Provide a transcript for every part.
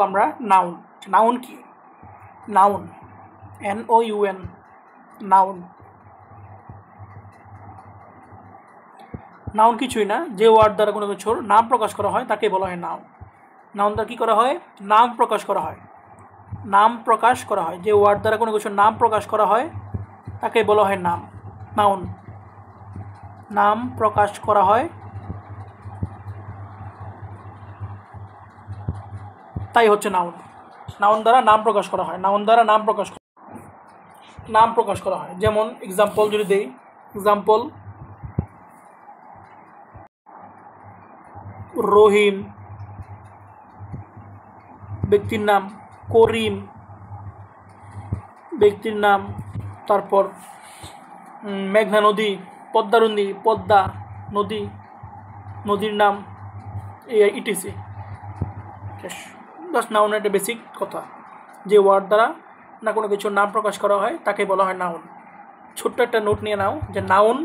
আমরা noun. Noun কি? Noun NOUN noun. Noun কিছুই না, যে ওয়ার্ড দ্বারা কোনো কিছুর নাম প্রকাশ করা হয় তাকে বলা হয় নাউন। নাউন দ্বারা কী করা হয়? নাম প্রকাশ করা হয়। নাম প্রকাশ করা হয়, যে ওয়ার্ড দ্বারা কোনো কিছুর নাম প্রকাশ করা হয় তাকে বলা হয় নাম, নাউন। নাম প্রকাশ করা হয় তাই হচ্ছে নাউন। নাউন দ্বারা নাম প্রকাশ করা হয়, নাউন দ্বারা নাম প্রকাশ করা হয়। যেমন এক্সাম্পল যদি দেই, এক্সাম্পল রহিম ব্যক্তির নাম, করিম ব্যক্তির নাম, তারপর মেঘনা নদী, পদ্মা নদী, পদ্মা নদী নদীর নাম, ইটিসি। জাস্ট নাউনের একটা বেসিক কথা, যে ওয়ার্ড দ্বারা না কোনো কিছুর নাম প্রকাশ করা হয় তাকে বলা হয় নাউন। ছোট্ট একটা নোট নিয়ে নাও যে নাউন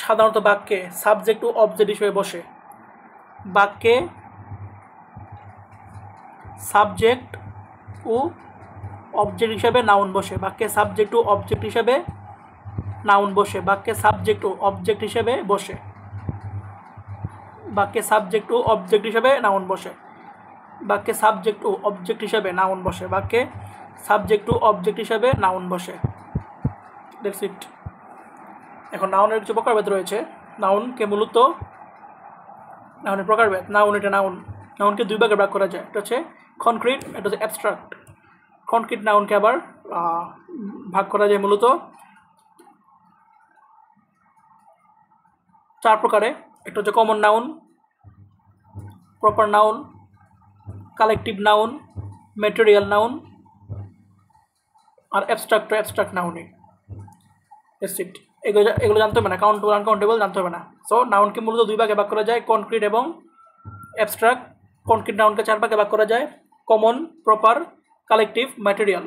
সাধারণত বাক্যে সাবজেক্ট ও অবজেক্ট হিসেবে বসে। বাক্যে সাবজেক্ট ও অবজেক্ট হিসেবে নাউন বসে। বাক্যে সাবজেক্ট ও অবজেক্ট হিসেবে নাউন বসে। বাক্যে সাবজেক্ট ও অবজেক্ট হিসেবে বসে। বাক্যে সাবজেক্ট ও অবজেক্ট হিসেবে নাউন বসে। বাক্যে সাবজেক্ট ও অবজেক্ট হিসেবে নাউন বসে। বাক্যে সাবজেক্ট ও অবজেক্ট হিসেবে নাউন বসে। That's it. এখন নাউনের কিছু প্রকারভেদ রয়েছে। নাউনকে মূলত নাউনের প্রকারভেদ, নাউনকে দুই ভাগে ভাগ করা যায়। এটা হচ্ছে কনক্রিট, এটা হচ্ছে অ্যাবস্ট্রাক্ট। কনক্রিট নাউনকে আবার ভাগ করা যায় মূলত 4 প্রকারে। একটা হচ্ছে common noun, proper noun, collective noun, material noun, আর অ্যাবস্ট্রাক্ট নাউনে। এগুলো জানতে হবে না, কাউন্টেবল আনকাউন্টেবল জানতে হবে না। সো নাউনকে মূলত দুই ভাগে ভাগ করা যায়, কনক্রিট এবং অ্যাবস্ট্রাক্ট। কনক্রিট নাউনকে 4 ভাগে ভাগ করা যায়, কমন, প্রপার, কালেকটিভ, ম্যাটেরিয়াল।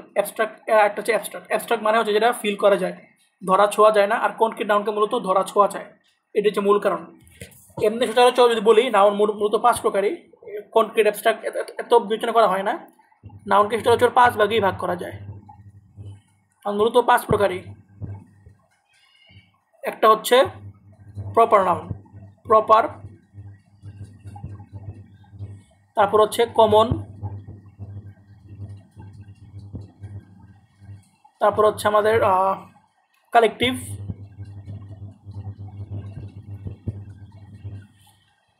একটা হচ্ছে অ্যাবস্ট্রাক্ট মানে হচ্ছে যেটা ফিল করা যায়, ধরা ছোঁয়া যায় না। আর কনক্রিট নাউনকে মূলত ধরা ছোঁয়া যায়, এটি হচ্ছে মূল কারণ। এমনি সচরাচর যদি বলি, নাউন মূলত 5 প্রকারই। কনক্রিট, অ্যাবস্ট্রাক্ট এত বিবেচনা করা হয় না। নাউনকে সচরাচর 5 ভাগেই ভাগ করা যায়, মূলত 5 প্রকারই। একটা হচ্ছে প্রপার নাউন, প্রপার। তারপর হচ্ছে কমন, তারপর হচ্ছে আমাদের কালেকটিভ,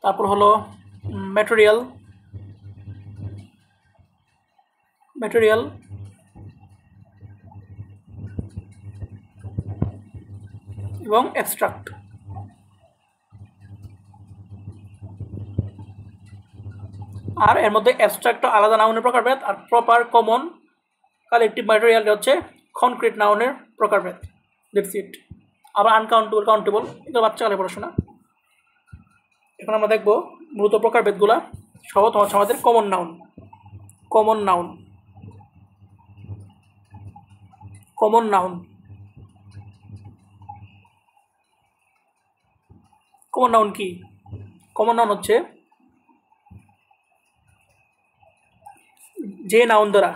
তারপর হলো ম্যাটেরিয়াল এবং অ্যাবস্ট্রাক্ট। আর এর মধ্যে অ্যাবস্ট্রাক্ট আলাদা নাউনের প্রকারভেদ, আর প্রপার, কমন, কালেকটিভ, ম্যাটেরিয়াল হচ্ছে কনক্রিট নাউনের প্রকারভেদ। That's it. আবার আনকাউন্টেবল, কাউন্টেবল, এগুলো বাচ্চাকালে পড়াশোনা। এখন আমরা দেখব মূলত প্রকারভেদগুলা। সহজ হচ্ছে আমাদের কমন নাউন। কমন নাউন কি? কমন নাউন হচ্ছে যে নাউন দ্বারা,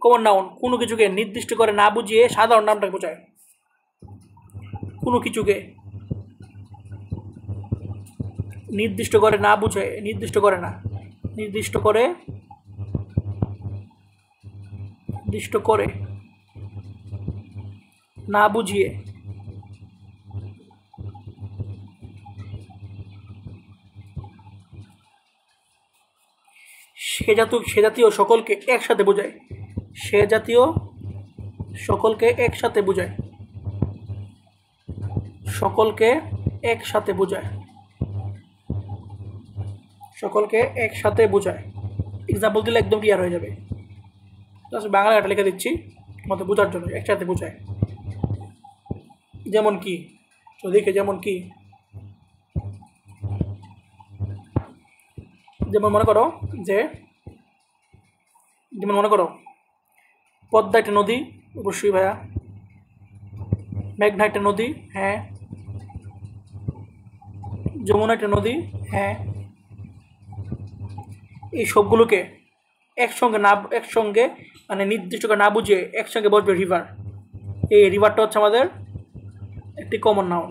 কমন নাউন কোনো কিছুকে নির্দিষ্ট করে না বুঝিয়ে সাধারণ নামটাকে বোঝায়। কোনো কিছুকে নির্দিষ্ট করে না বুঝে, নির্দিষ্ট করে না বুঝিয়ে সে জাতীয় সকলকে একসাথে বোঝায়। সে জাতীয় সকলকে একসাথে বোঝায়। সকলকে একসাথে বোঝায়। এক্সাম্পল দিলে একদম ক্লিয়ার হয়ে যাবে। বাংলা একটা লিখে দিচ্ছি তোমাদের বোঝার জন্য। একসাথে বোঝায় যেমন কি, তো দেখে যেমন কি, যেমন মনে করো পদ্মা একটা নদী, অবশ্যই ভাইয়া। মেঘনা একটা নদী, হ্যাঁ। যমুনা একটা নদী, হ্যাঁ। এই সবগুলোকে একসঙ্গে মানে নির্দিষ্ট করে না বুঝিয়ে একসঙ্গে বসবে রিভার। এই রিভারটা হচ্ছে আমাদের একটি কমন নাউন।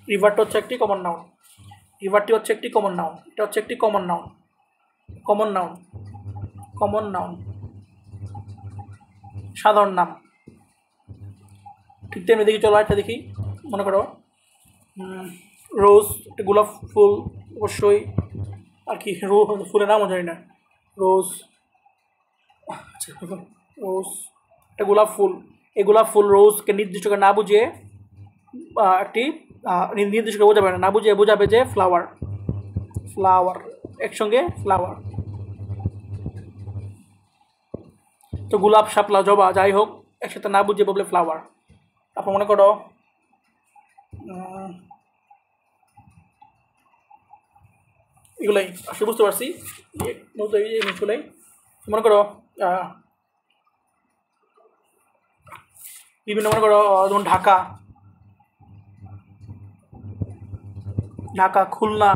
রিভারটা হচ্ছে একটি কমন নাউন। রিভারটি হচ্ছে একটি কমন নাউন। এটা হচ্ছে একটি common noun. Common noun, common noun, সাধারণ নাম। ঠিক তেমনি দেখি, চলো একটা দেখি। মনে করো রোজ, একটা গোলাপ ফুল, অবশ্যই আর কি ফুলের নামও জানি না। রোজ, আচ্ছা রোজ একটা গোলাপ ফুল। এই গোলাপ ফুল রোজকে নির্দিষ্ট করে না বুঝিয়ে একটি নির্দিষ্ট করে বোঝাবে না, বুঝিয়ে বোঝাবে যে ফ্লাওয়ার। ফ্লাওয়ার একসঙ্গে ফ্লাওয়ার। তো গোলাপ, শাপলা, জবা যাই হোক একসাথে না বুঝিয়ে বললে ফ্লাওয়ার। তারপর মনে করো এগুলাই আসলে বুঝতে পারছি, এই জিনিসগুলাই। মনে করো বিভিন্ন, মনে করো যেমন ঢাকা, ঢাকা, খুলনা,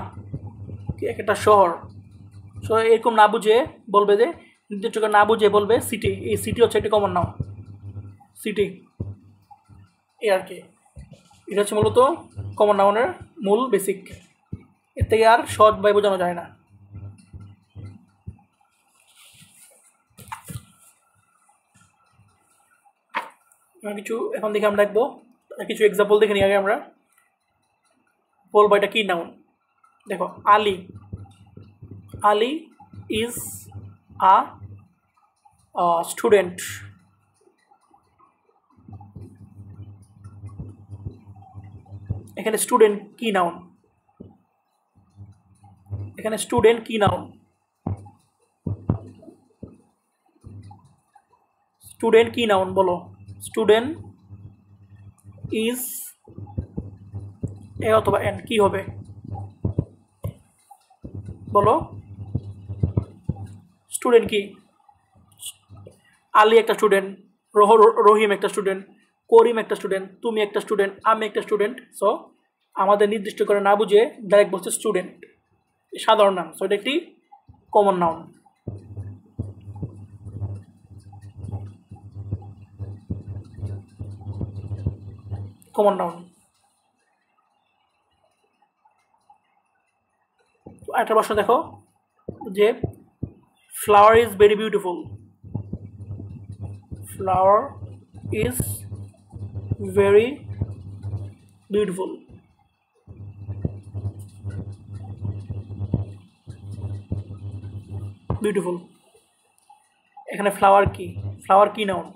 একটা শহর। সো এরকম না বুঝে বলবে যে, নির্দিষ্ট করে না বুঝে বলবে সিটি। এই সিটি হচ্ছে একটি কমন নাউন, সিটি। এই আর কি, এটা হচ্ছে মূলত কমন নাউনের মূল বেসিক। এর থেকে আর সহজভাবে বোঝানো যায় না। কিছু এখন দেখে আমরা দেখবো কিছু এক্সাম্পল দেখে নিই আগে আমরা। বলবো এটা কি নাউন। দেখো Ali, Ali is a student. এখানে স্টুডেন্ট কি নাউন, এখানে স্টুডেন্ট কি নাউন, স্টুডেন্ট কি নাউন বলো। স্টুডেন্ট ইজ এ অথবা এন কি হবে বলো। স্টুডেন্ট কি, আলী একটা স্টুডেন্ট, রহিম একটা স্টুডেন্ট, করিম একটা স্টুডেন্ট, তুমি একটা স্টুডেন্ট, আমি একটা স্টুডেন্ট। সো আমাদের নির্দিষ্ট করে না বুঝে ডাইরেক্ট বলছে স্টুডেন্ট, সাধারণ নাম। সো এটা একটি কমন নাউন। Common noun. একটা প্রশ্ন দেখো যে flower is very beautiful. Flower is very beautiful. Beautiful, এখানে ফ্লাওয়ার কি, ফ্লাওয়ার কি নাউন,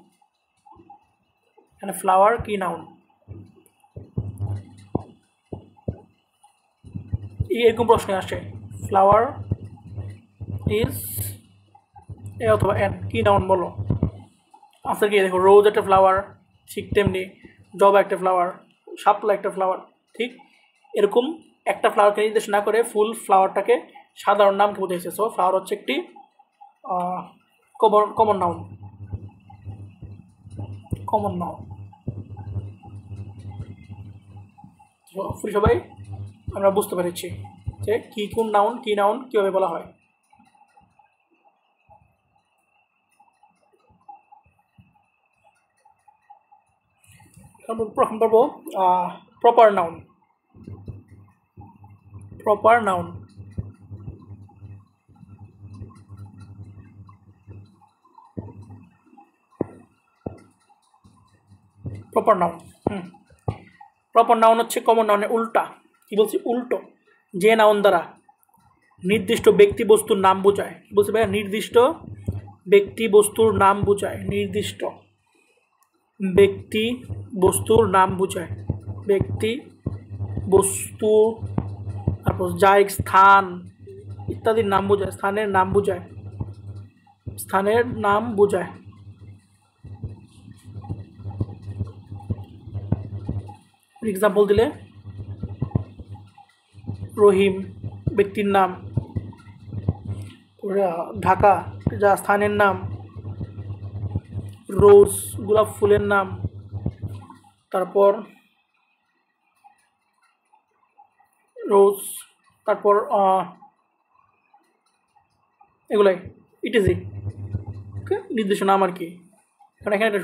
এখানে ফ্লাওয়ার কি নাউন। এরকম প্রশ্ন আসে, ফ্লাওয়ার ইজ এ অথবা এন কি নাউন বলো। আনসার কি দেখো, রোজ একটা ফ্লাওয়ার, ঠিক তেমনি জবা একটা ফ্লাওয়ার, শাপলা একটা ফ্লাওয়ার। ঠিক এরকম একটা ফ্লাওয়ারকে নির্দেশ না করে ফুল ফ্লাওয়ারটাকে সাধারণ নামকে বোঝাইছে। সো ফ্লাওয়ার হচ্ছে একটি কমন নাউন, কমন নাউন। সবাই আমরা বুঝতে পেরেছি যে কি কোন নাউন কি নাউন কীভাবে বলা হয়। প্রথম পাবো proper noun. Proper noun, proper noun. Proper noun হচ্ছে কমন নাউনের উল্টা। কি বলছি, উল্টো। যে নাউন দ্বারা নির্দিষ্ট ব্যক্তি বস্তুর নাম বোঝায়। কি বলছি ভাইয়া, নির্দিষ্ট ব্যক্তি বস্তুর নাম বোঝায়। নির্দিষ্ট ব্যক্তি বস্তুর নাম বোঝায়। ব্যক্তি বস্তু, তারপর জায়গা, স্থান ইত্যাদির নাম বোঝায়। স্থানের নাম বোঝায়, স্থানের নাম বোঝায়। এক্সাম্পল দিলে রহিম ব্যক্তির নাম, ঢাকা যা স্থানের নাম, রোজ গোলাপ ফুলের নাম, তারপর রোজ, তারপর এগুলাই ইটিজি। ওকে, নির্দিষ্ট নাম আর কি। কারণ এখানে একটা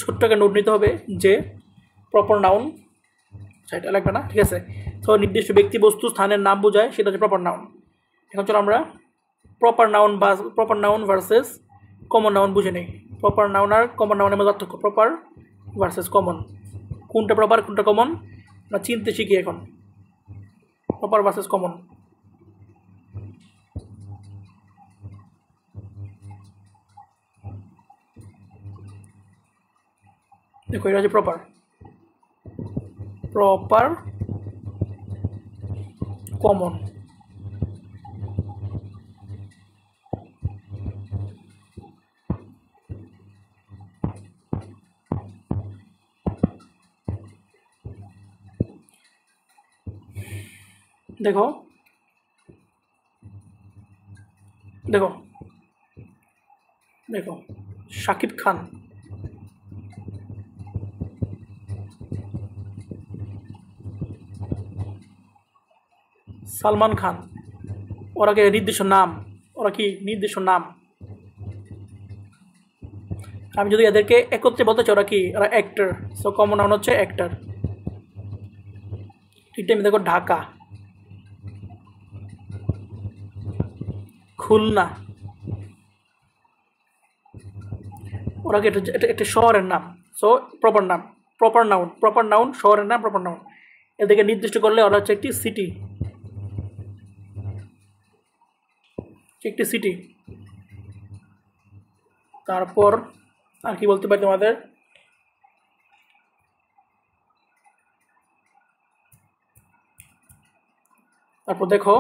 ছোট্ট একটা নোট নিতে হবে যে প্রপার নাউন, সেটা লাগবে না, ঠিক আছে। তো নির্দিষ্ট ব্যক্তি বস্তু স্থানের নাম বোঝায়, সেটা হচ্ছে প্রপার নাউন। এখন চলো আমরা proper noun versus common noun বুঝে নেই। প্রপার নাউন আর কমন নাউনের মধ্যে পার্থক্য, প্রপার ভার্সেস কমন, কোনটা প্রপার কোনটা কমন আমরা চিনতে শিখি এখন। প্রপার ভার্সেস কমন, দেখো এটা হচ্ছে প্রপার কমন। দেখো দেখো দেখো শাকিব খান, সালমান খান, ওরা কি নির্দিষ্ট নাম? আমি যদি এদেরকে একত্রে বলতে চাই ওরা কি, ওরা অ্যাক্টর। সো কমন নাউন হচ্ছে অ্যাক্টর। ঠিক টাইমে দেখো ঢাকা, খুলনা, ওরা কি একটা শহরের নাম। সো প্রপার নাউন শহরের নাম, প্রপার নাউন। এদেরকে নির্দিষ্ট করলে ওরা হচ্ছে একটি সিটি। তারপর আর কি বলতে পারি তোমাদের, তারপর দেখো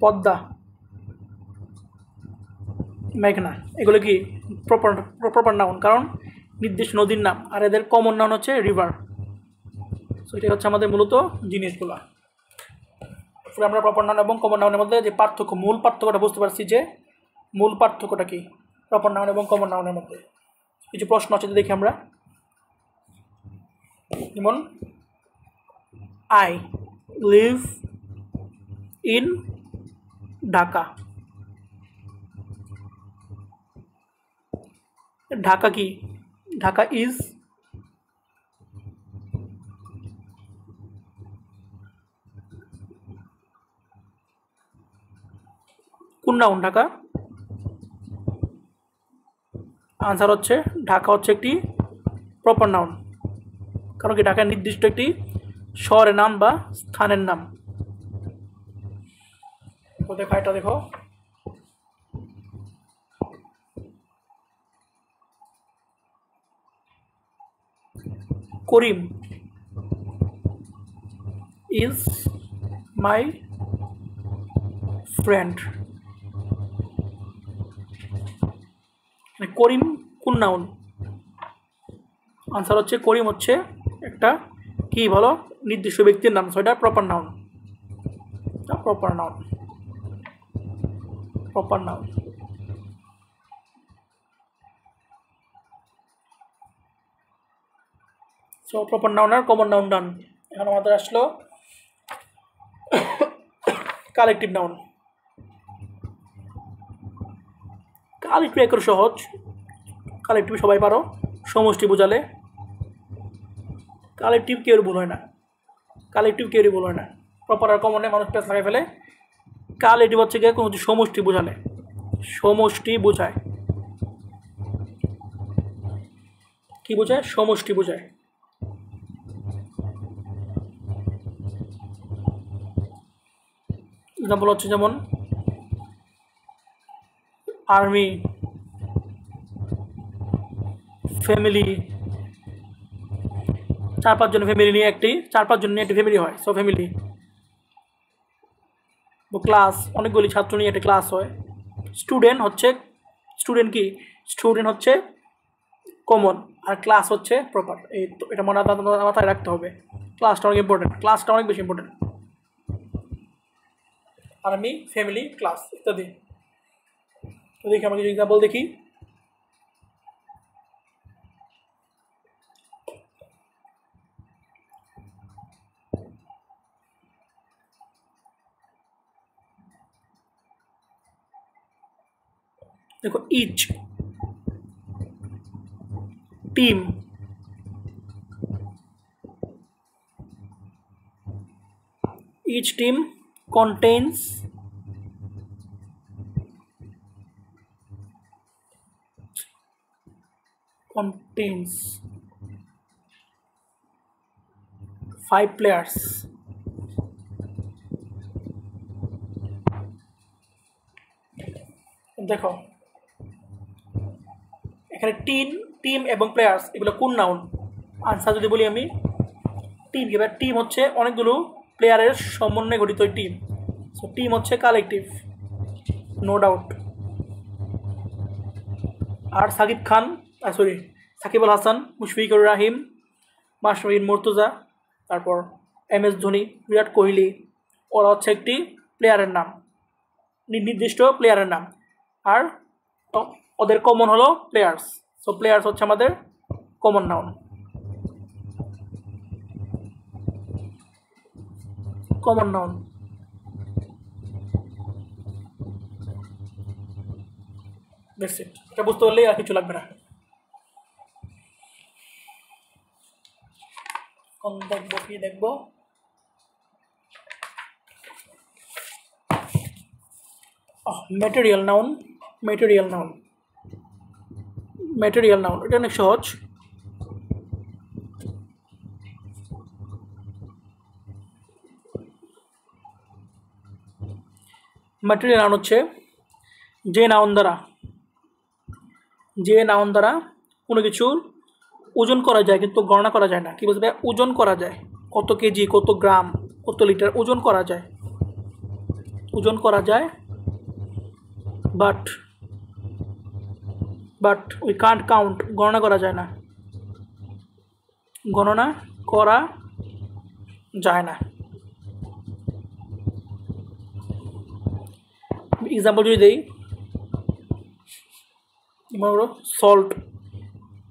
পদ্মা, মেঘনা, এগুলো কি প্রপার নাউন, কারণ নির্দিষ্ট নদীর নাম। আর এদের কমন নাউন হচ্ছে রিভার। সো এটা হচ্ছে আমাদের মূলত জিনিসগুলো। আমরা প্রপার নাউন এবং কমন নাউনের মধ্যে যে পার্থক্য, মূল পার্থক্যটা বুঝতে পারছি যে মূল পার্থক্যটা কি প্রপার নাউন এবং কমন নাউনের মধ্যে। কিছু প্রশ্ন আছে দেখি আমরা, যেমন I live in Dhaka, Dhaka কি? ঢাকা ইজ কোন নাউন? ঢাকা। আনসার হচ্ছে ঢাকা হচ্ছে একটি প্রপার নাউন, কারণ কি ঢাকা নির্দিষ্ট একটি শহরের নাম বা স্থানের নাম। দেখো এটা দেখো, করিম ইজ মাই ফ্রেন্ড। করিম কোন নাউন? আনসার হচ্ছে করিম হচ্ছে একটা কি বলো, নির্দিষ্ট ব্যক্তির নাম। সো এটা proper noun. So proper noun আর কমন নাউন ডান। এখন আমাদের আসলো কালেকটিভ নাউন। কালেকটিভ একটু সহজ, কালেকটিভ সবাই পারো, সমষ্টি বোঝালে। কালেকটিভ কেউ ভুল হয় না, প্রপার আর কমনে মানুষ প্যাস লাগাই ফেলে। কালেকটিভ হচ্ছে গিয়ে কোনো সমষ্টি বোঝায়। কি বোঝায়? সমষ্টি বোঝায়। এক্সাম্পল হচ্ছে যেমন আর্মি, ফ্যামিলি, 4-5 জন ফ্যামিলি নিয়ে একটি ফ্যামিলি হয়। So family. ক্লাস, অনেকগুলি ছাত্র নিয়ে একটা ক্লাস হয়। স্টুডেন্ট হচ্ছে কমন, আর ক্লাস হচ্ছে প্রপার। এই তো এটা মাথায় রাখতে হবে। ক্লাসটা অনেক বেশি ইম্পর্টেন্ট। আর্মি, ফ্যামিলি, ক্লাস ইত্যাদি। তো দেখি আমরা কিছু এক্সাম্পল দেখি। देखो each team contains 5 players। देखो এখানে টিম এবং প্লেয়ার্স এগুলো কোন নাউন? আনসার যদি বলি আমি টিম, এবার টিম হচ্ছে অনেকগুলো প্লেয়ারের সমন্বয়ে গঠিত টিম। সো টিম হচ্ছে কালেকটিভ, নো ডাউট। আর সাকিব খান, সাকিব আল হাসান, মুশফিকুর রাহিম, মাশরাফি মুর্তজা, তারপর MS ধোনি, বিরাট কোহলি, ওরা হচ্ছে একটি প্লেয়ারের নাম, নির্দিষ্ট প্লেয়ারের নাম। আর ওদের কমন হলো প্লেয়ার্স। সো প্লেয়ার্স হচ্ছে আমাদের common noun, common noun. That's it. এটা বুঝতে পারলেই আর কিছু লাগবে না। কোন দেখবো, কি দেখবো? Material noun. ম্যাটেরিয়াল নাউন এটা অনেক সহজ। ম্যাটেরিয়াল নাউন হচ্ছে যে নাউন দ্বারা কোনো কিছুর ওজন করা যায় কিন্তু গণনা করা যায় না। কি বলতে ওজন করা যায়, কত কেজি, কত গ্রাম, কত লিটার ওজন করা যায়, বাট উই কান্ট কাউন্ট, গণনা করা যায় না। এক্সাম্পল যদি দেই, সল্ট।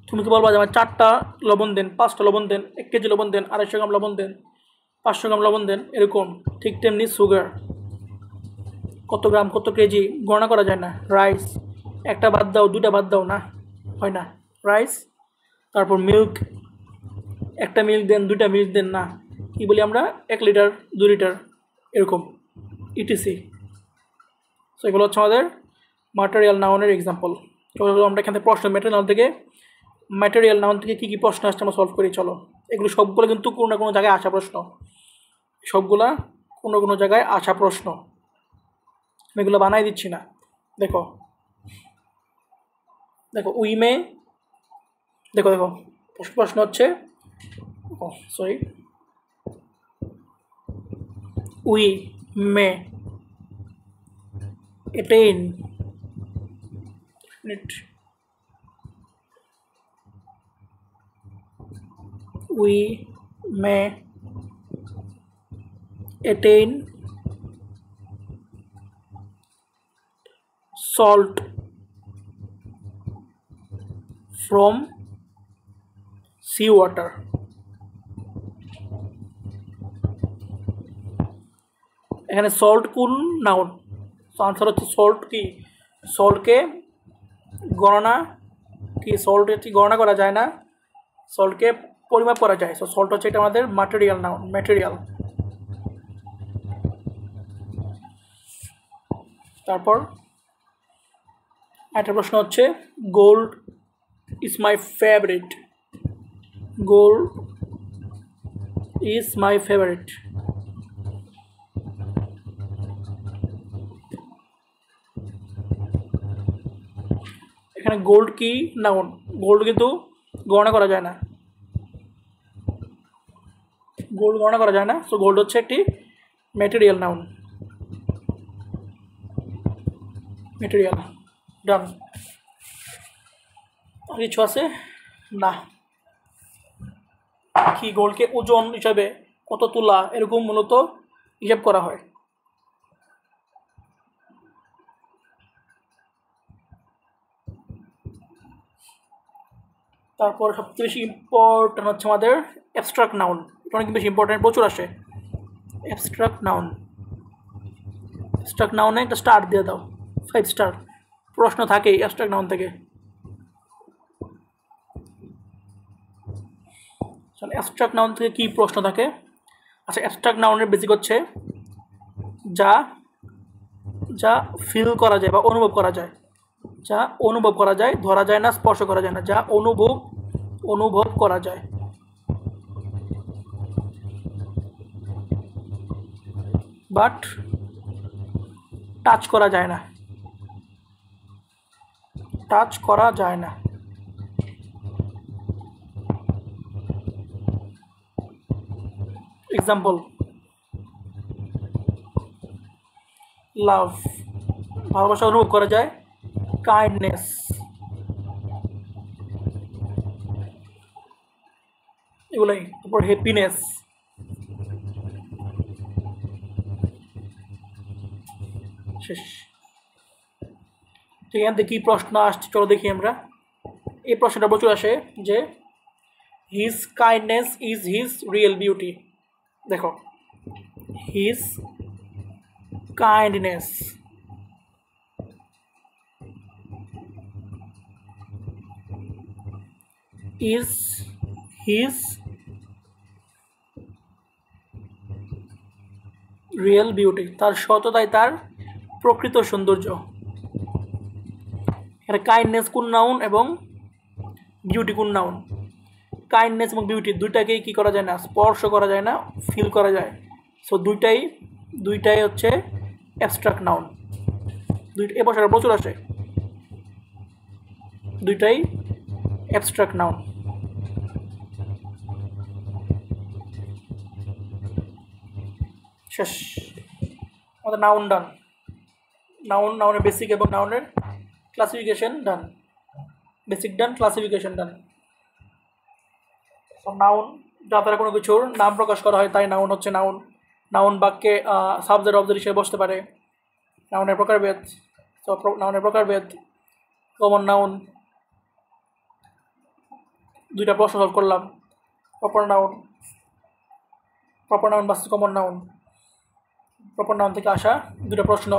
তুমি কি বলবা যে আমার 4টা লবণ দেন, 5টা লবণ দেন, 1 কেজি লবণ দেন, 250 গ্রাম লবণ দেন, 500 গ্রাম লবণ দেন, এরকম। ঠিক তেমনি সুগার, কত গ্রাম, কত কেজি গণনা করা যায় না। রাইস, একটা বাদ দাও, 2টা বাদ দাও, না হয় না রাইস। তারপর মিল্ক, একটা মিল্ক দেন, 2টা মিল্ক দেন, না। কি বলি আমরা? 1 লিটার, 2 লিটার, এরকম ইটিসি। সো এগুলো হচ্ছে আমাদের ম্যাটেরিয়াল নাউনের এক্সাম্পল। চলো আমরা এখান থেকে প্রশ্ন ম্যাটেরিয়াল নাউন থেকে কী কী প্রশ্ন আসছে আমরা সলভ করি। চলো, এগুলো সবগুলো কিন্তু কোনো না কোনো জায়গায় আসা প্রশ্ন, আমি এগুলো বানাই দিচ্ছি না। দেখো প্রশ্ন হচ্ছে we may attain salt from sea water। এখানে সল্ট কোন নাউন? আনসার হচ্ছে সল্ট কি, সল্টকে গণনা করা যায় না, সল্টকে পরিমাপ করা যায়। সো সল্ট হচ্ছে এটা আমাদের ম্যাটেরিয়াল নাউন, ম্যাটেরিয়াল। তারপর একটা প্রশ্ন হচ্ছে গোল্ড ইজ মাই ফেভারিট। এখানে গোল্ড কি নাউন? গোল্ড কিন্তু গণনা করা যায় না, সো গোল্ড হচ্ছে একটি ম্যাটেরিয়াল নাউন, ম্যাটেরিয়াল। ডান। আর কিছু আছে না? কি গোল্ডকে ওজন হিসাবে কত তোলা, এরকম মূলত হিসাব করা হয়। তারপর সবচেয়ে বেশি ইম্পর্টেন্ট হচ্ছে আমাদের অ্যাবস্ট্রাক্ট নাউন, এটা অনেক বেশি ইম্পর্টেন্ট, প্রচুর আসে। অ্যাবস্ট্রাক্ট নাউনে একটা স্টার দিয়ে দাও, 5 স্টার। প্রশ্ন থাকেই অ্যাবস্ট্রাক্ট নাউন থেকে। অ্যাবস্ট্রাক্ট নাউন থেকে কী প্রশ্ন থাকে? আচ্ছা, অ্যাবস্ট্রাক্ট নাউনের বেসিক হচ্ছে যা যা ফিল করা যায় বা অনুভব করা যায়, যা অনুভব করা যায়, ধরা যায় না, স্পর্শ করা যায় না, যা অনুভব করা যায়। বাট টাচ করা যায় না, এক্সাম্পল, লাভ, ভালোবাসা অনুভব করা যায়। কাইন্ডনেস, এগুলাই। তারপর হ্যাপিনেস, শেষ। ঠিক আছে, কি প্রশ্ন আসছে চলো দেখি আমরা। এই প্রশ্নটা প্রচুর আসে যে his kindness is his real beauty. দেখো, his kindness is his real beauty, তার সততাই তার প্রকৃত সৌন্দর্য। এখানে কাইন্ডনেস কোন নাউন এবং বিউটি কোন নাউন? কাইন্ডনেস এবং বিউটি দুইটাকেই কী করা যায় না, স্পর্শ করা যায় না, ফিল করা যায়। সো দুইটাই হচ্ছে অ্যাবস্ট্রাক্ট নাউন। এ বছর প্রচুর আসে, দুইটাই অ্যাবস্ট্রাক্ট নাউন। শেষ, আমাদের নাউন ডান। নাউনের বেসিক এবং নাউনের ক্লাসিফিকেশন ডান। বেসিক ডান, ক্লাসিফিকেশন ডান। নাউন যা দ্বারা কোনো কিছুর নাম প্রকাশ করা হয় তাই নাউন হচ্ছে নাউন। নাউন বাক্যে সাবজেক্ট অবজেক্ট হিসেবে বসতে পারে। নাউনের প্রকারভেদ, কমন নাউন, দুইটা প্রশ্ন সলভ করলাম। Proper noun versus common noun. Proper noun থেকে আসা দুটো প্রশ্ন।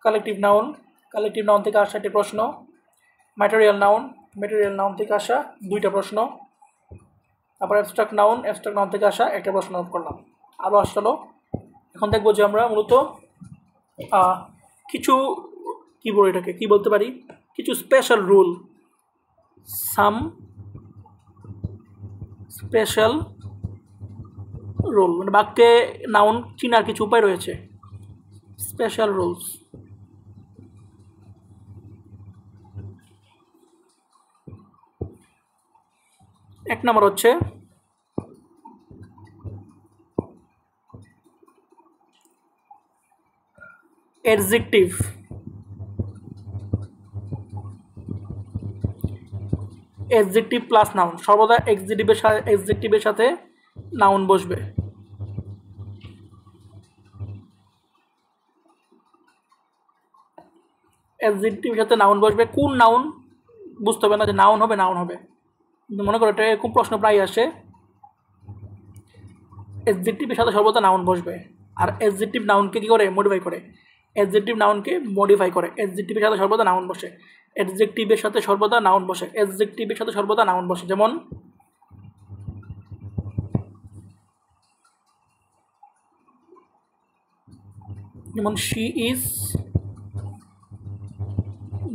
কালেকটিভ নাউন থেকে আসা একটি প্রশ্ন। ম্যাটেরিয়াল নাউন থেকে আসা দুইটা প্রশ্ন। তারপর অ্যাবস্ট্রাক্ট নাউন থেকে আসা একটা প্রশ্ন করলাম। আরও আসলো। এখন দেখবো যে আমরা মূলত কিছু এটাকে কী বলতে পারি, কিছু স্পেশাল রুল, মানে বাক্যে নাউন চিনার কিছু উপায় রয়েছে, স্পেশাল রুলস। এক নম্বর হচ্ছে অ্যাডজেক্টিভ। অ্যাডজেক্টিভ প্লাস নাউন, সর্বদা অ্যাডজেক্টিভের সাথে নাউন বসবে। অ্যাডজেক্টিভের সাথে নাউন বসবে। কোন নাউন বুঝতে হবে না, যে নাউন হবে। মনে করো এটা এরকম প্রশ্ন প্রায় আসে, অ্যাডজেক্টিভের সাথে সর্বদা নাউন বসবে। আর অ্যাডজেক্টিভ নাউনকে কী করে? মডিফাই করে। অ্যাডজেক্টিভের সাথে সর্বদা নাউন বসে। অ্যাডজেক্টিভের সাথে সর্বদা নাউন বসে। যেমন শি ইজ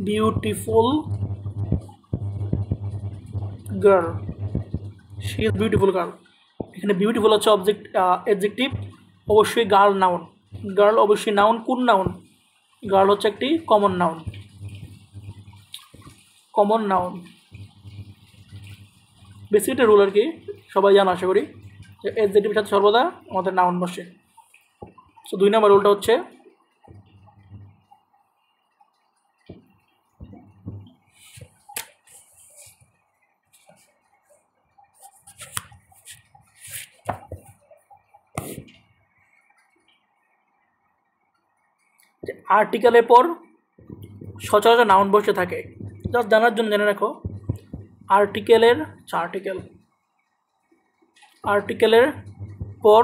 বিউটিফুল গার্ল। এখানে বিউটিফুল হচ্ছে অ্যাডজেক্টিভ, অবশ্যই গার্ল অবশ্যই নাউন। কোন নাউন? গার্ল হচ্ছে একটি কমন নাউন। বেসিক একটা রুল আর কি, সবাই জানো আশা করি, যে অ্যাডজেক্টিভের সাথে সর্বদা আমাদের নাউন বসে। সো 2 নম্বর রুলটা হচ্ছে আর্টিকেলের পর সচরাচর নাউন বসে থাকে। জাস্ট জানার জন্য জেনে রাখো আর্টিকেলের আর্টিকেলের পর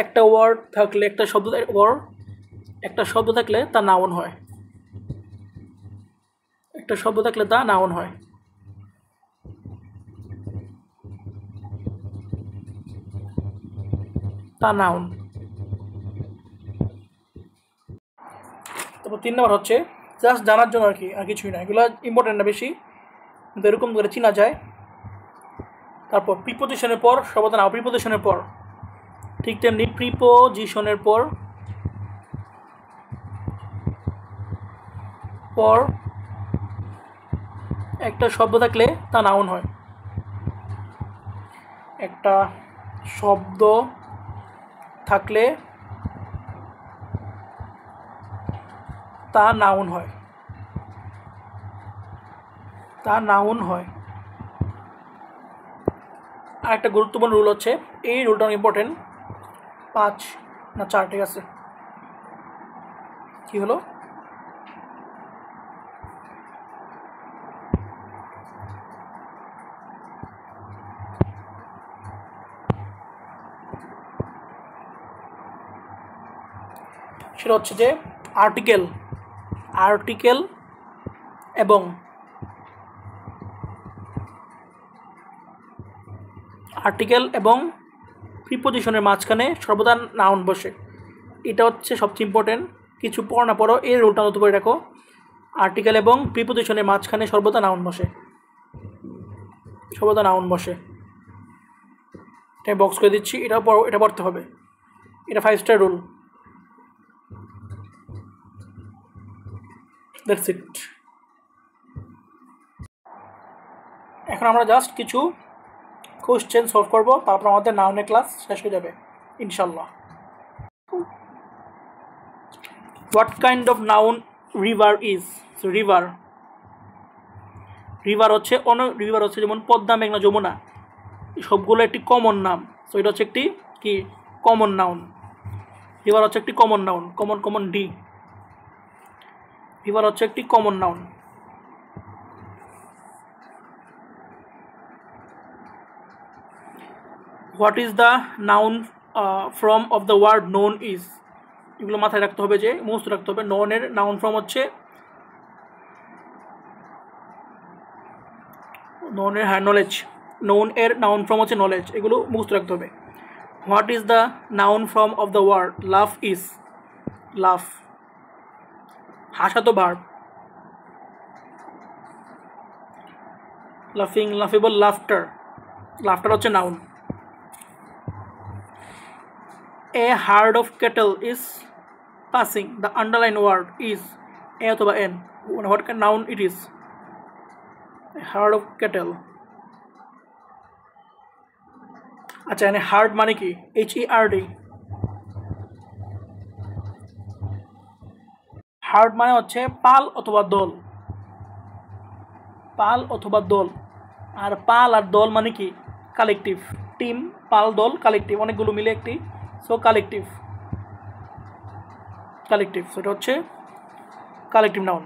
একটা ওয়ার্ড থাকলে একটা শব্দ থাকলে তা নাউন হয়। একটা শব্দ থাকলে তা নাউন হয়। তা নাউন। তারপর 3 নম্বর হচ্ছে জাস্ট জানার জন্য আর কি, আর কিছুই না, এগুলো ইম্পর্টেন্ট না বেশি, কিন্তু এরকম করে চিনা যায়। তারপর প্রিপোজিশনের পর শব্দ নাউন, প্রিপোজিশনের পর ঠিক তেমনি প্রিপোজিশনের পর একটা শব্দ থাকলে তা নাউন হয়। একটা শব্দ থাকলে তা নাউন হয়। আর একটা গুরুত্বপূর্ণ রুল হচ্ছে, এই রুলটা ইম্পর্টেন্ট, 5 না 4 ঠিক আছে, কি হলো, সেটা হচ্ছে যে আর্টিকেল এবং প্রিপোজিশনের মাঝখানে সর্বদা নাউন বসে। এটা হচ্ছে সবচেয়ে ইম্পর্টেন্ট, কিছু পড়ো না পড়ো এই রুলটা নতুন করে রাখো, আর্টিকেল এবং প্রিপোজিশনের মাঝখানে সর্বদা নাউন বসে। এটা বক্স করে দিচ্ছি, এটা পড়তে হবে, এটা 5 স্টার রুল। That's it. এখন আমরা জাস্ট কিছু কোশ্চেন সলভ করবো, তারপর আমাদের নাউনের ক্লাস শেষ হয়ে যাবে ইনশাল্লাহ। What kind of noun river is? River হচ্ছে যেমন পদ্মা, মেঘনা, যমুনা, সবগুলো একটি কমন নাম। সো এটা হচ্ছে একটি কি কমন নাউন। রিভার হচ্ছে একটি common noun, common D. River হচ্ছে একটি common noun. What is the noun form of the word known is? এগুলো মাথায় রাখতে হবে, যে মুখস্থ রাখতে হবে। নোনের নাউন ফর্ম হচ্ছে নলেজ। নোন এর নাউন ফর্ম হচ্ছে নলেজ, এগুলো মুখস্থ রাখতে হবে। What is the noun form of the word laugh is? Laugh হাসা তো ভার্ব। লাফিং, লাফেবল, লাফটার হচ্ছে noun. A herd of cattle is passing. The underlined word is a অথবা n. What kind noun it is? A herd of cattle. আচ্ছা, এখানে hard মানে কি? HERD। Hard মানে হচ্ছে পাল অথবা দল। আর পাল আর দল মানে কি? কালেকটিভ। টিম, পাল, দল, কালেকটিভ, অনেকগুলো মিলে একটি, সো কালেকটিভ। সেটা হচ্ছে কালেকটিভ নাউন।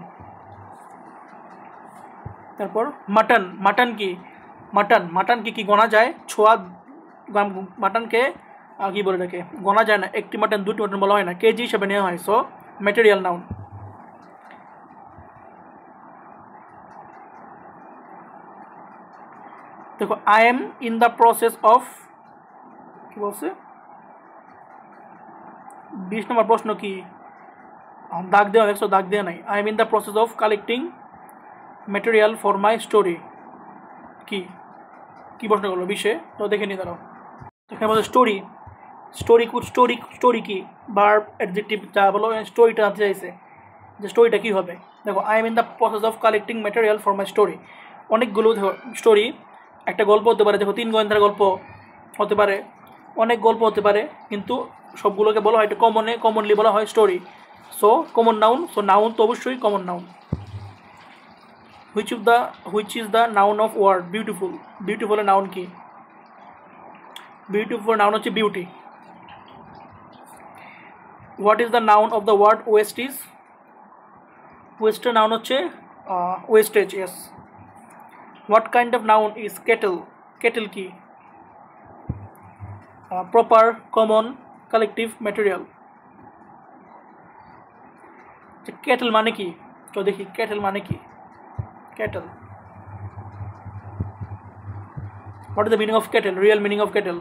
তারপর মাটন কি গোনা যায়? ছোয়া মাটনকে কি বলে থাকে? গোনা যায় না। একটি মাটন, দুটি মাটন বলা হয় না, কেজি হিসেবে নেওয়া হয়। So material noun. দেখো, I am in the process of, কি বলছে? 20 নম্বর প্রশ্ন কি? দাগ দেওয়া, দেখছো? দাগ দেওয়া নাই। I am in the process of collecting material for my story. কি প্রশ্ন করলো 20-এ? তো দেখে নি দাঁড়াও। এখানে বলছে স্টোরি কি? ভার্ব, অ্যাডজেক্টিভ, যা বলো, স্টোরিটা আনতে চাইছে, যে স্টোরিটা কী হবে। দেখো, I am in the process of collecting material for my story. অনেকগুলো স্টোরি, একটা গল্প হতে পারে, দেখো 3 গোয়েন্দার গল্প হতে পারে, অনেক গল্প হতে পারে, কিন্তু সবগুলোকে বলা হয়, এটা কমনলি বলা হয় story. So common noun, so noun তো অবশ্যই common noun. Which is the noun of word beautiful? বিউটিফুলের নাউন কি? বিউটিফুল নাউন হচ্ছে beauty. What is the noun of the word waste is? ওয়েস্টের নাউন হচ্ছে wastage, yes. What kind of noun is kettle? Kettle ki? Proper, common, collective, material. Kettle মানে কি? তো দেখি kettle মানে কি? Kettle. What is the meaning of kettle? Real meaning of kettle?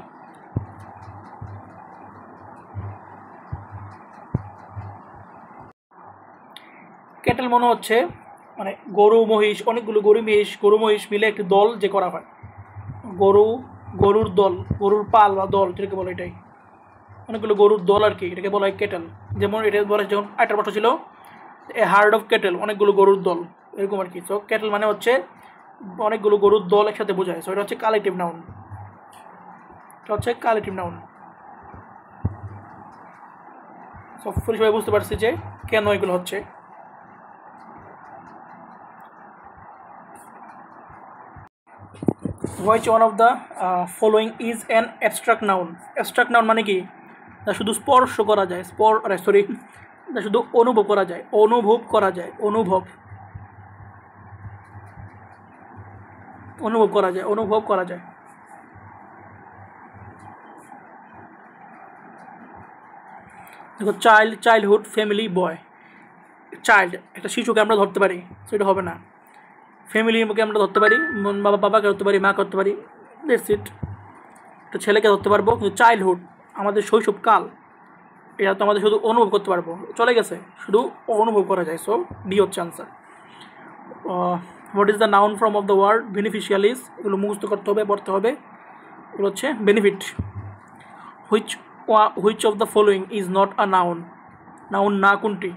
Kettle মনে হচ্ছে মানে গরু মহিষ, অনেকগুলো গরু মহিষ মিলে একটি দল যে করা হয়। গরুর দল, গরুর পাল বা দল যেটাকে বলে, এটাই অনেকগুলো গরুর দল আর কি, এটাকে বলা হয় কেটেল। যেমন এটা বলে যখন একটা প্রশ্ন ছিল এ হার্ড অফ কেটেল, অনেকগুলো গরুর দল, এরকম আর কি। সো কেটেল মানে হচ্ছে অনেকগুলো গরুর দল একসাথে বোঝায়। সো এটা হচ্ছে কালেকটিভ নাউন, এটা হচ্ছে কালেকটিভ নাউন। সো সবাই বুঝতে পারছি যে কেন এগুলো হচ্ছে। Which one of the following is an abstract noun? Abstract noun মানে কি? যা শুধু স্পর্শ করা যায়, যা শুধু অনুভব করা যায়, অনুভব করা যায়, অনুভব করা যায়। দেখো চাইল্ডহুড, ফ্যামিলি, বয়। চাইল্ড একটা শিশুকে আমরা ধরতে পারি, সেটা হবে না। ফ্যামিলিকে আমরা ধরতে পারি, বাবাকে ধরতে পারি, মাকে ধরতে পারি, দ্যাটস ইট। একটা ছেলেকে ধরতে পারবো, কিন্তু চাইল্ডহুড আমাদের শৈশবকাল, এটা তো আমাদের শুধু অনুভব করতে পারবো, চলে গেছে, শুধু অনুভব করা যায়। সো ডি হচ্ছে answer. What is the noun form of the word beneficial is? এগুলো মুখস্থ করতে হবে, পড়তে হবে। এগুলো হচ্ছে benefit. Which of the following is not a noun? Noun না কোনটি?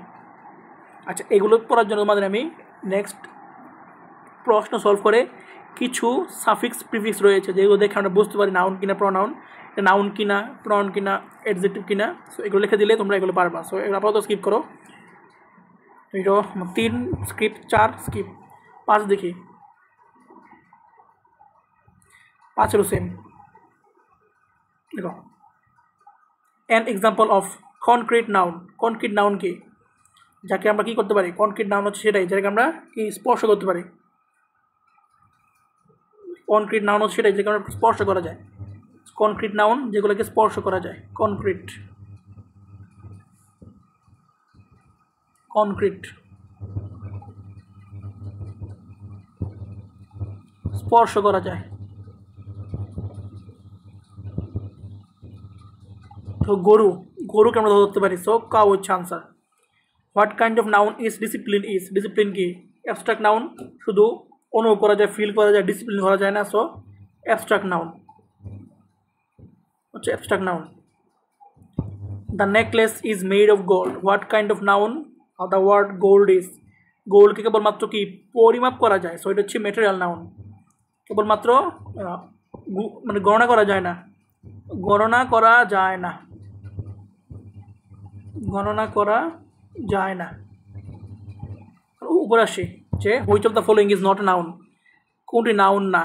আচ্ছা, এগুলো পড়ার জন্য তোমাদের আমি নেক্সট প্রশ্ন সলভ করে কিছু সাফিক্স প্রিফিক্স রয়েছে যেগুলো দেখে আমরা বুঝতে পারি নাউন কিনা প্রনাউন, নাউন কিনা, প্রনাউন কিনা, অ্যাডজেক্টিভ কিনা। সো এগুলো লিখে দিলে তোমরা এগুলো পারবা। সো এগুলো আপাতত স্কিপ করো। এটা 3 স্কিপ, 4 স্কিপ, 5 দেখি, 5 সেম। দেখো, an example of concrete noun. Concrete noun কি? যাকে আমরা কী করতে পারি? কনক্রিট নাউন হচ্ছে সেটাই যেটাকে আমরা কি স্পর্শ করতে পারি। কনক্রিট নাউন হচ্ছে সেটাই যেটাকে আমরা স্পর্শ করা যায়। কনক্রিট নাউন যেগুলোকে স্পর্শ করা যায়। কনক্রিট, কনক্রিট, স্পর্শ করা যায়। তো গরুকে আমরা ধরতে পারি। সো কাউ হচ্ছে answer. What kind of noun is discipline? Discipline কি? অ্যাবস্ট্রাক্ট নাউন, শুধু অনুভব করা যায়, ফিল করা যায়, ডিসিপ্লিন করা যায় না। সো অ্যাবস্ট্রাক্ট নাউন হচ্ছে abstract noun. The necklace is made of gold. What kind of noun? The word gold is. গোল্ডকে কেবলমাত্র কি পরিমাপ করা যায়। সো এটা হচ্ছে ম্যাটেরিয়াল নাউন। কেবলমাত্র মানে গণনা করা যায় না, গণনা করা যায় না, গণনা করা যায় না। উপরে আসি যে which of the following is not noun? কোনটি নাউন না?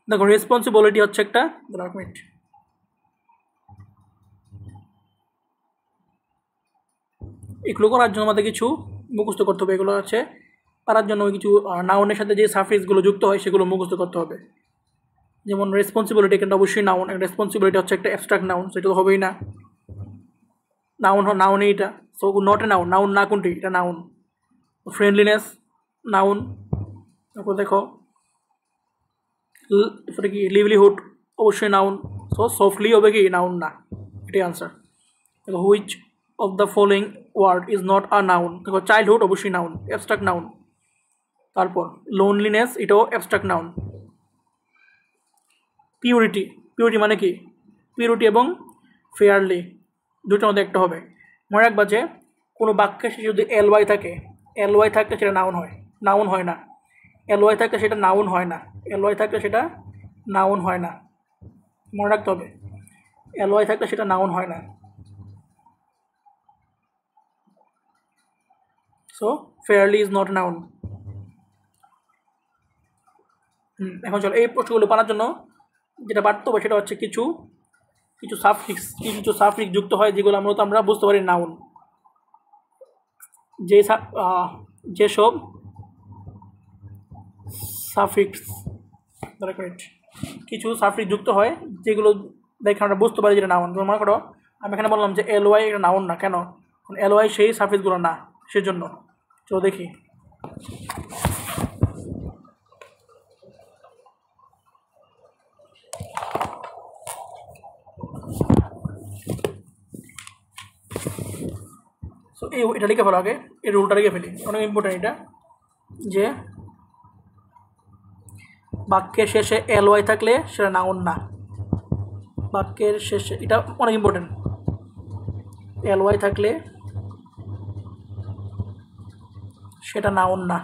দেখো, রেসপন্সিবিলিটি হচ্ছে একটা। মিনিট, এগুলো করার জন্য আমাদের কিছু মুখস্থ করতে হবে। এগুলো হচ্ছে পারার জন্য কিছু নাউনের সাথে যে সাফিক্সগুলো যুক্ত হয় সেগুলো মুখস্থ করতে হবে। যেমন রেসপন্সিবিলিটি কিন্তু অবশ্যই নাউন, রেসপন্সিবিলিটি হচ্ছে একটা অ্যাবস্ট্রাক্ট নাউন, সেটা তো হবেই না, নাউনই এটা। So not a noun, noun না কোনটি? এটা নাউন। Friendliness noun. তারপর দেখো কি লিভলিহুড, অবশ্যই নাউন। সো সফটলি হবে কি? নাউন না, এটাই আনসার। দেখো, which of the following word is not a noun? দেখো, চাইল্ডহুড অবশ্যই নাউন, অ্যাবস্ট্রাক্ট নাউন। তারপর লোনলিনেস, এটাও অ্যাবস্ট্রাক্ট নাউন। পিউরিটি মানে কি? পিউরিটি এবং ফেয়ারলি দুটোর মধ্যে একটা হবে। মনে রাখবা যে কোনো বাক্যে সে যদি এলওয়াই থাকে সেটা নাউন হয়, নাউন হয় না। এলওয়াই থাকলে সেটা নাউন হয় না, এলওয়াই থাকলে সেটা নাউন হয় না, মনে রাখতে হবে। এলওয়াই থাকলে সেটা নাউন হয় না। So fairly is not noun. এখন চলো এই প্রশ্নগুলো পারার জন্য যেটা পারতে হবে সেটা হচ্ছে কিছু সাফিক্স যুক্ত হয় যেগুলো আমরা বুঝতে পারি নাউন। যেসব সাফিক্স কিছু সাফিক্স যুক্ত হয় যেগুলো দেখে আমরা বুঝতে পারি যেটা নাউন। মনে করো আমি এখানে বললাম যে এলওয়াই এটা নাউন না, কেন? এলওয়াই সেই সাফিক্সগুলো না, সেজন্য। চলো দেখি। সো এটা লিখে ফেলো আগে, এই রুলটা লিখে ফেলি, অনেক ইম্পর্টেন্ট এটা, যে বাক্যের শেষে এলওয়াই থাকলে সেটা নাউন না। বাক্যের শেষে, এটা অনেক ইম্পর্টেন্ট, এলওয়াই থাকলে সেটা নাউন না।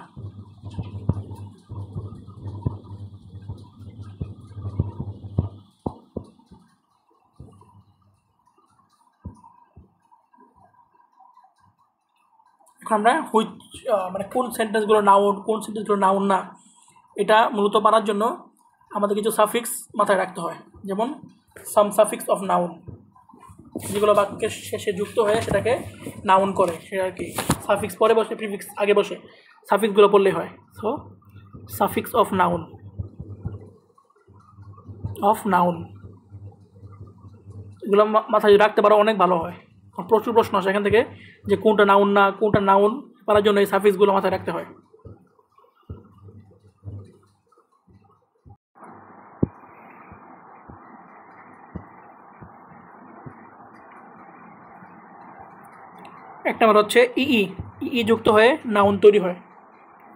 এখন আমরা মানে কোন সেন্টেন্সগুলো নাউন, কোন সেন্টেন্সগুলো নাউন না, এটা মূলত পারার জন্য আমাদের কিছু সাফিক্স মাথায় রাখতে হয়। যেমন সাম সাফিক্স অফ নাউন, যেগুলো বাক্যের শেষে যুক্ত হয়ে সেটাকে নাউন করে, সেটা আর কি। সাফিক্স পরে বসে, প্রিফিক্স আগে বসে, সাফিক্সগুলো পড়লেই হয়। সো সাফিক্স অফ নাউন, এগুলো মাথায় রাখতে পারো, অনেক ভালো হয়। প্রচুর প্রশ্ন আসে এখান থেকে যে কোনটা নাউন না, কোনটা নাউন, পারার জন্য এই সাফিক্সগুলো মাথায় রাখতে হয়। এক নম্বর হচ্ছে ই যুক্ত হয়ে নাউন তৈরি হয়।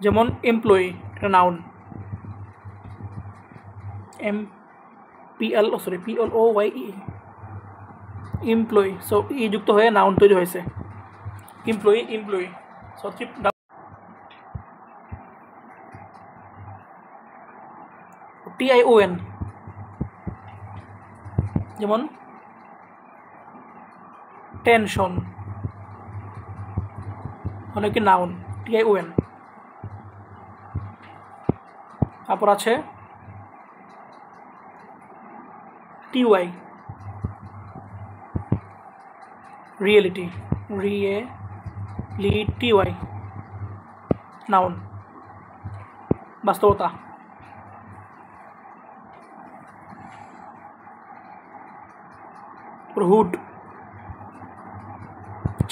যেমন এমপ্লয়ি, এটা নাউন, PLOY, এমপ্লয়ি। সো ই যুক্ত হয়ে নাউন তৈরি হয়েছে, এমপ্লয়ি। সো TION, যেমন টেনশন, হলো কি নাউন, TION। তারপর আছে TY, রিয়েলিটি, TY, নাউন, বাস্তবতা। হুড,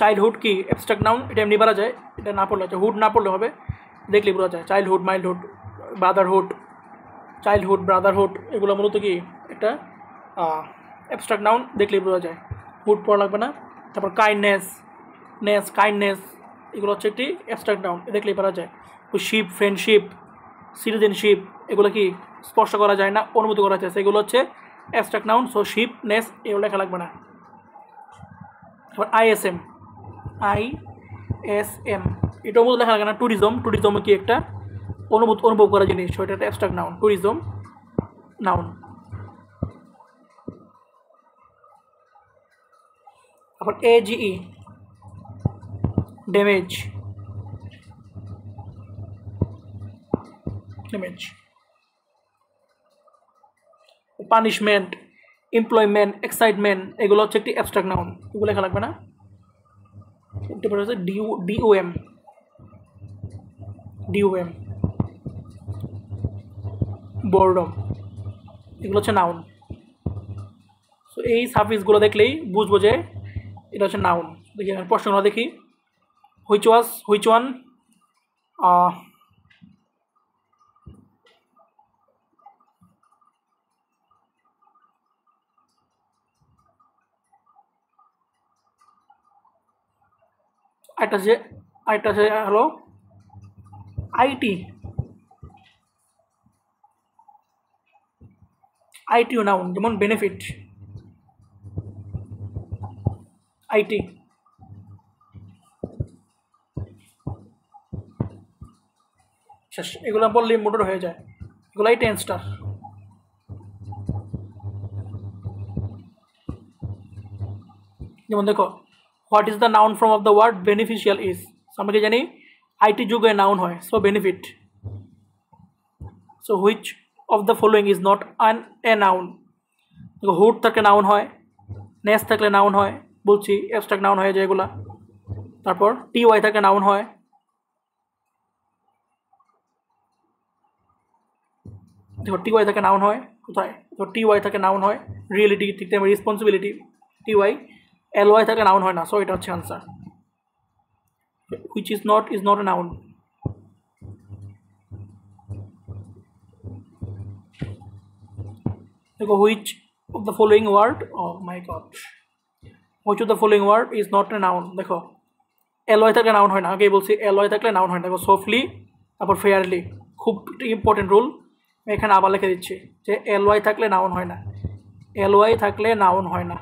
চাইল্ডহুড কি অ্যাবস্ট্রাক্ট নাউন, এটা এমনি বলা যায়, এটা না পড়লে হচ্ছে, হুড না পড়লে হবে, দেখলেই বোঝা যায়। চাইল্ডহুড, মাইল্ডহুড, ব্রাদারহুড, ব্রাদারহুড, এগুলো মূলত কি একটা অ্যাবস্ট্রাক্ট নাউন, দেখলেই বোঝা যায়, হুড পড়া লাগবে না। তারপর কাইন্ডনেস, এগুলো হচ্ছে একটি অ্যাবস্ট্রাক্ট নাউন, দেখলেই পারা যায়। শিপ, ফ্রেন্ডশিপ, সিটিজেনশিপ, এগুলো কি স্পর্শ করা যায় না, অনুমতি করা যায়, সেগুলো হচ্ছে অ্যাবস্ট্রাক্ট নাউন। সো শিপনেস, এগুলো লেখা লাগবে না। তারপর ISM, এটাও মতো লেখা লাগে না। ট্যুরিজম কি একটা অনুভব করা জিনিস, সেটা একটা অ্যাবস্ট্রাক্ট নাউন, ট্যুরিজম নাউন। তারপর AGE, damage, punishment, employment, excitement, এগুলো হচ্ছে একটি অ্যাবস্ট্রাক্ট নাউন, এগুলো লেখা লাগবে না। তারপরে হচ্ছে DOM, বোরডম, এগুলো হচ্ছে নাউন। সো এই সাফিক্সগুলো দেখলেই বুঝবো যে এটা হচ্ছে নাউন। দেখি প্রশ্নগুলো দেখি। হুইচ ওয়ান আরেকটা আছে হলো আইটিও নাউন, যেমন বেনিফিট, IT। শেষ, এগুলো বললেই মোটর হয়ে যায়, এগুলাই টেন্সটার। যেমন দেখো, what is the noun form of the word beneficial is, আমরা কি জানি IT যুগে নাউন হয়, so benefit. So which of the following is not a noun, দেখো হুড থাকলে নাউন হয়, নেস থাকলে নাউন হয়, বলছি অ্যাবস্ট্রাক্ট নাউন হয়ে যায় এগুলা। তারপর টি ওয়াই থাকলে নাউন হয়, দেখো টি ওয়াই থাকে নাউন হয় কোথায়, তো টি ওয়াই থাকে নাউন হয় রিয়েলিটি, ঠিক তেমনি responsibility T Y, L Y থাকে নাউন হয় না, সো এটা হচ্ছে answer. Which is not a noun. দেখো which of the following word, oh my God, which of the following word is not a noun. দেখো L Y থাকলে noun হয় না, আগেই বলছি এল ওয়াই থাকলে নাউন হয় না। দেখো সফটলি, তারপর ফেয়ারলি, খুব ইম্পর্টেন্ট রুল, এখানে আবার লিখে দিচ্ছি যে এল ওয়াই থাকলে নাউন হয় না, এল ওয়াই থাকলে নাউন হয় না,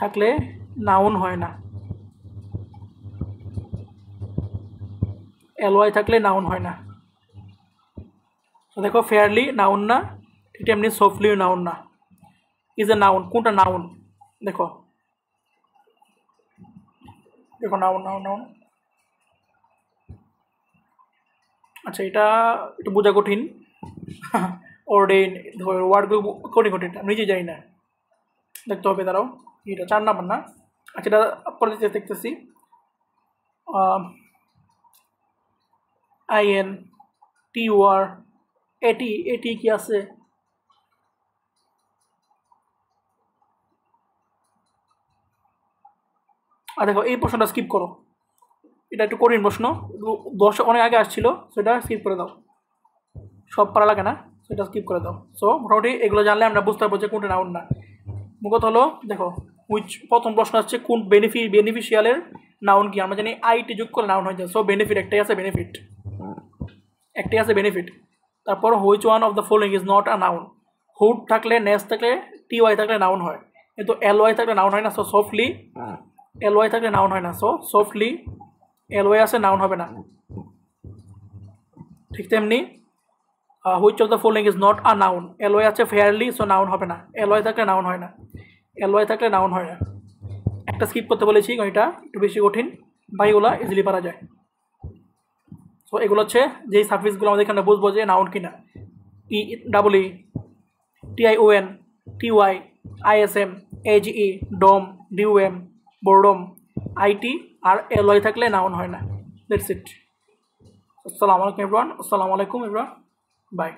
থাকলে নাউন হয় না, এল ওয়াই থাকলে নাউন হয় না। তো দেখো ফেয়ারলি নাউন না, ঠিক এমনি সফটলিও নাউন না। ইজ এ নাউন, কোনটা নাউন, দেখো দেখো নাউন নাউন নাউন। আচ্ছা এটা একটু বোঝা কঠিন, অর্ডেন ওয়ার্ডগুলো কঠিন কঠিন, আমি নিজে জানি না, দেখতে হবে, দাঁড়াও এটা 4 নাম্বার না। আচ্ছা এটা পরে দেখতেছি, আইএন টি ওয়ার, এটি এটি কি আছে, আর দেখো এই প্রশ্নটা স্কিপ করো, এটা একটু কঠিন প্রশ্ন, 10 অনেক আগে আসছিল, সেটা স্কিপ করে দাও, সব পারা লাগে না, সেটা স্কিপ করে দাও। সো মোটামুটি এগুলো জানলে আমরা বুঝতে পারবো যে কোনটা নাউন না। মুখত হলো দেখো হুইচ, প্রথম প্রশ্ন হচ্ছে কোন বেনিফিশিয়ালের নাউন কি, আমরা জানি আইটি যোগ করে নাউন হয়ে যায়, সো বেনিফিট একটাই আছে, বেনিফিট একটাই আছে, বেনিফিট। তারপর which one of the following is not a noun, hood থাকলে, নেস থাকলে, টি ওয়াই থাকলে নাউন হয়, কিন্তু এল ওয়াই থাকলে নাউন হয় না, সো সফটলি, এল ওয়াই থাকলে নাউন হয় না, সো সফটলি এল ওয়াই আছে, নাউন হবে না। ঠিক তেমনি which of the following is not a noun, L Y আছে ফেয়ারলি, সো নাউন হবে না, এল ওয়াই থাকলে নাউন হয় না, এল ওয়াই থাকলে নাউন হয় না। একটা স্কিপ করতে বলেছি, এটা একটু বেশি কঠিন, বাইগুলা ইজিলি পারা যায়। সো এগুলো হচ্ছে যেই সার্ভিসগুলো আমাদের এখানে বুঝবো যে নাউন কিনা, E double E, T I O N, T Y, I S M, H E, dom, D U M, boredom, I T আর এলওয়াই থাকলে নাউন হয় না। That's it. আসসালামু আলাইকুম এভরিওয়ান, আসসালামু আলাইকুম এভরিওয়ান, বাই।